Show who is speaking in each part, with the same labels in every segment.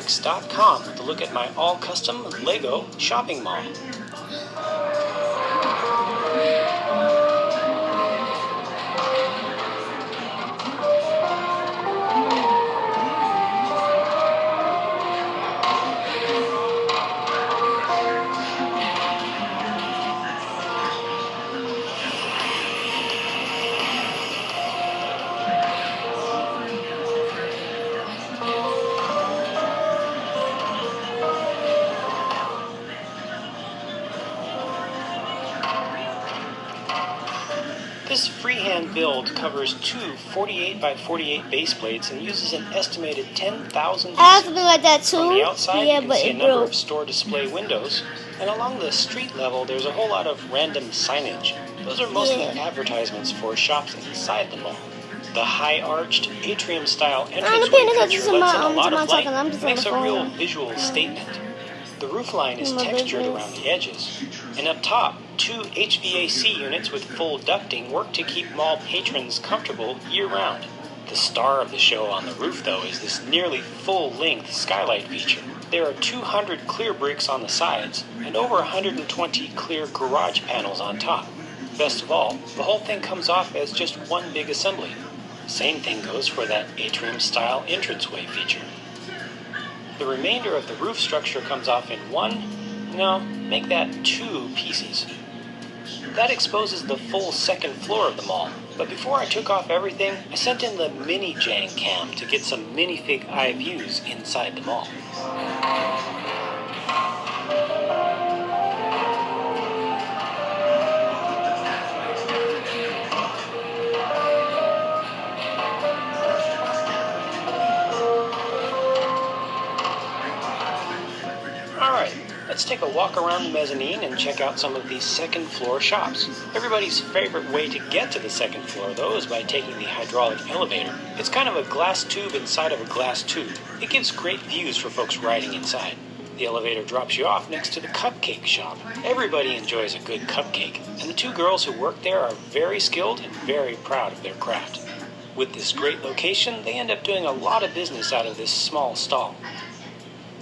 Speaker 1: LegoBricks.com to look at my all-custom Lego shopping mall. This freehand build covers two 48 by 48 base plates and uses an estimated 10,000
Speaker 2: I have to be like that too.
Speaker 1: From the outside,
Speaker 2: Yeah,
Speaker 1: you
Speaker 2: but
Speaker 1: can see a
Speaker 2: it
Speaker 1: number
Speaker 2: broke.
Speaker 1: of store display windows, and along the street level, there's a whole lot of random signage. Those are mostly advertisements for shops inside the mall. The high-arched atrium-style entranceway feature lets in a lot of light and makes a real visual statement. The roofline is textured around the edges, and up top, two HVAC units with full ducting work to keep mall patrons comfortable year-round. The star of the show on the roof, though, is this nearly full-length skylight feature. There are 200 clear bricks on the sides, and over 120 clear garage panels on top. Best of all, the whole thing comes off as just one big assembly. Same thing goes for that atrium-style entranceway feature. The remainder of the roof structure comes off in make that two pieces. That exposes the full second floor of the mall. But before I took off everything, I sent in the mini Jang cam to get some minifig eye views inside the mall. Alright, let's take a walk around the mezzanine and check out some of these second floor shops. Everybody's favorite way to get to the second floor, though, is by taking the hydraulic elevator. It's kind of a glass tube inside of a glass tube. It gives great views for folks riding inside. The elevator drops you off next to the cupcake shop. Everybody enjoys a good cupcake, and the two girls who work there are very skilled and very proud of their craft. With this great location, they end up doing a lot of business out of this small stall.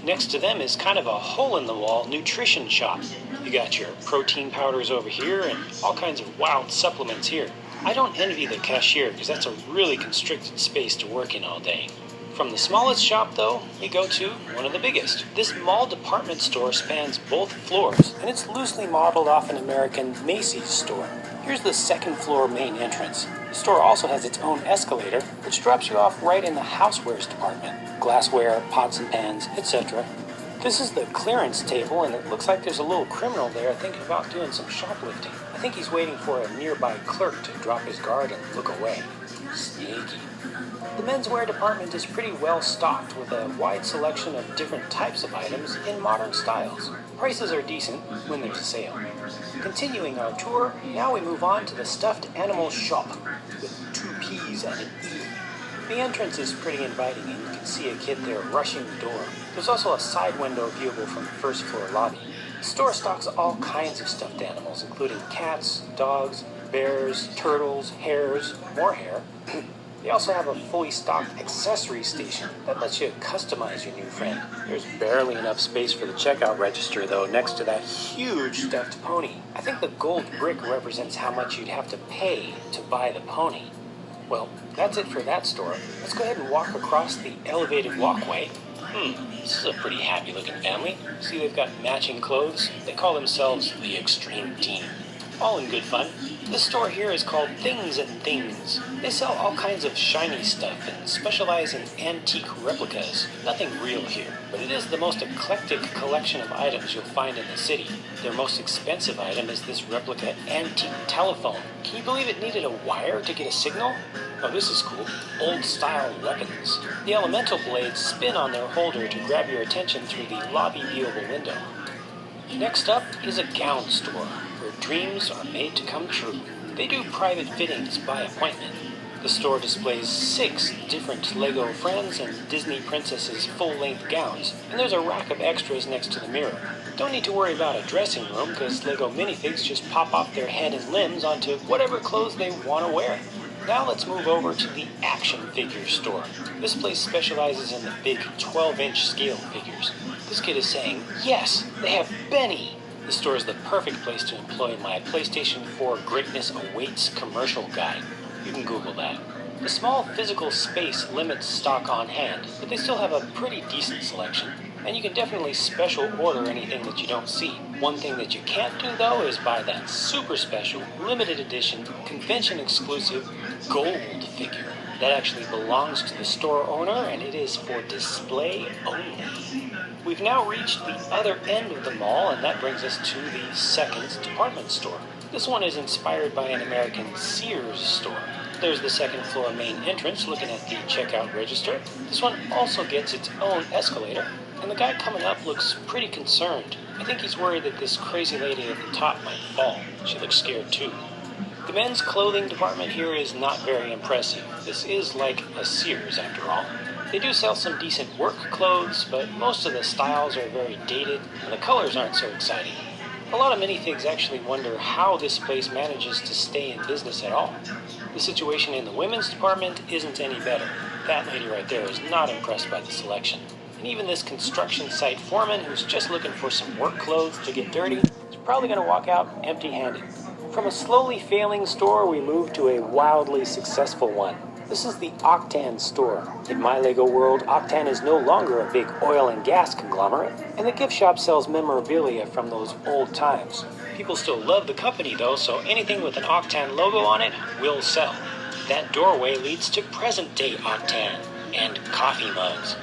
Speaker 1: Next to them is kind of a hole-in-the-wall nutrition shop. You got your protein powders over here and all kinds of wild supplements here. I don't envy the cashier because that's a really constricted space to work in all day. From the smallest shop, though, we go to one of the biggest. This mall department store spans both floors, and it's loosely modeled off an American Macy's store. Here's the second floor main entrance. The store also has its own escalator, which drops you off right in the housewares department. Glassware, pots and pans, etc. This is the clearance table, and it looks like there's a little criminal there thinking about doing some shoplifting. I think he's waiting for a nearby clerk to drop his guard and look away. Sneaky. The menswear department is pretty well stocked with a wide selection of different types of items in modern styles. Prices are decent when there's a sale. Continuing our tour, now we move on to the stuffed animal shop with two P's and an E. The entrance is pretty inviting, and you can see a kid there rushing the door. There's also a side window viewable from the first floor lobby. The store stocks all kinds of stuffed animals, including cats, dogs, bears, turtles, hares, more hair. They also have a fully stocked accessory station that lets you customize your new friend. There's barely enough space for the checkout register, though, next to that huge stuffed pony. I think the gold brick represents how much you'd have to pay to buy the pony. Well, that's it for that store. Let's go ahead and walk across the elevated walkway. This is a pretty happy-looking family. See, they've got matching clothes. They call themselves the Extreme Team. All in good fun. This store here is called Things and Things. They sell all kinds of shiny stuff and specialize in antique replicas. Nothing real here, but it is the most eclectic collection of items you'll find in the city. Their most expensive item is this replica antique telephone. Can you believe it needed a wire to get a signal? Oh, this is cool. Old-style weapons. The elemental blades spin on their holder to grab your attention through the lobby viewable window. Next up is a gown store, where dreams are made to come true. They do private fittings by appointment. The store displays 6 different Lego Friends and Disney Princesses full-length gowns, and there's a rack of extras next to the mirror. Don't need to worry about a dressing room, because Lego minifigs just pop off their head and limbs onto whatever clothes they want to wear. Now let's move over to the action figure store. This place specializes in the big 12-inch scale figures. This kid is saying, yes, they have Benny! This store is the perfect place to employ my PlayStation 4 Greatness Awaits commercial guide. You can Google that. The small physical space limits stock on hand, but they still have a pretty decent selection. And you can definitely special order anything that you don't see. One thing that you can't do though is buy that super special, limited edition, convention exclusive gold figure. That actually belongs to the store owner and it is for display only. We've now reached the other end of the mall and that brings us to the second department store. This one is inspired by an American Sears store. There's the second floor main entrance looking at the checkout register. This one also gets its own escalator, and the guy coming up looks pretty concerned. I think he's worried that this crazy lady at the top might fall. She looks scared too. The men's clothing department here is not very impressive. This is like a Sears after all. They do sell some decent work clothes, but most of the styles are very dated, and the colors aren't so exciting. A lot of minifigs actually wonder how this place manages to stay in business at all. The situation in the women's department isn't any better. That lady right there is not impressed by the selection. And even this construction site foreman who's just looking for some work clothes to get dirty is probably going to walk out empty-handed. From a slowly failing store, we move to a wildly successful one. This is the Octan store. In my LEGO world, Octan is no longer a big oil and gas conglomerate, and the gift shop sells memorabilia from those old times. People still love the company though, so anything with an Octan logo on it will sell. That doorway leads to present-day Octan and coffee mugs.